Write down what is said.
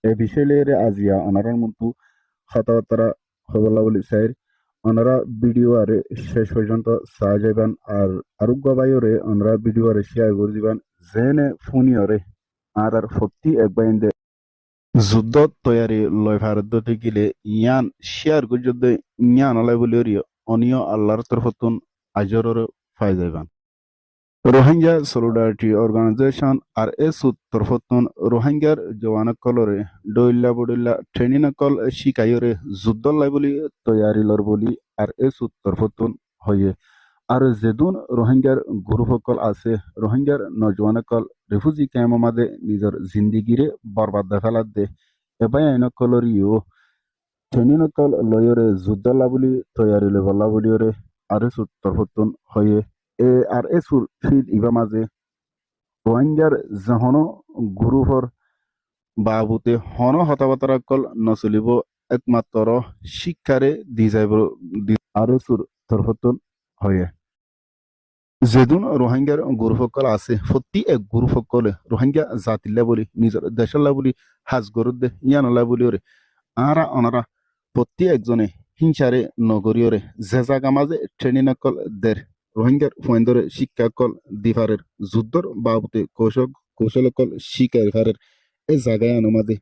এ বিষয় লিয়ে আজিয়া অনারার মতো কথাবার্তা হবলা বলি স্যার ওনারা ভিডিও আরে শেষ পর্যন্ত চা যাবেন আর আরোগ্য বাইরে ওনারা ভিডিও আরে শেয়ার করে দিবেন জেনে ফোনিয়রে আর সত্যি একবার যুদ্ধ তৈয়ারি লয় ভারত গিলে ইয়ান শেয়ার করে যদি ইয়ান আলাই বলি অনিয় আল্লাহর তরফতুন আজরের ফাই যাইবান রোহিঙ্গা সলিডারিটি অর্গানাইজেশন আর এস তরফতুন রোহিঙ্গার জওয়ানকলরে ডইল্লা বডিল্লা ট্রেনিনকল শিকাইরে যুদ্ধ লাই বলি তৈয়ারিলর বলি আর এস তরফতুন হয়ে আর যেদুন রোহিঙ্গার গুরুসকল আছে রোহিঙ্গার নজওয়ানকল রিফিউজি ক্যাম্প মাঝে নিজের জিন্দিগিরে বরবাদ দেখালাত দে এবাই আইনকলরিও ট্রেনিনকল লয়রে যুদ্ধ লাবলি তৈয়ারি লেবলা বলিওরে আর এস তরফতুন হয়ে এ আর এসুর ফিল ইবা মাঝে রোহিঙ্গার যহনো গ্রুপর বাবুতে হন হতাবাতারাকল নচলিব একমাত্র শিক্ষারে দি যাইব আরো সুর তরফতুন হয়ে যেদুন রোহিঙ্গার গুরুসকল আছে সত্যি এক গুরুসকলে রোহিঙ্গা জাতিল্লা বলি নিজের দেশাল্লা বলি হাজ গরুদ দে ইয়ানলা বলি ওরে আরা অনারা প্রতি একজনে হিংসারে নগরীয়রে যে জাগা মাঝে ট্রেনিং অকল দের রোহিঙ্গার ফুয়েন্দরে শিক্ষাকল দিফারের যুদ্ধর বাবুতে কৌশল কৌশলকল শিকার ফারের এ জায়গায় আনো মাঝে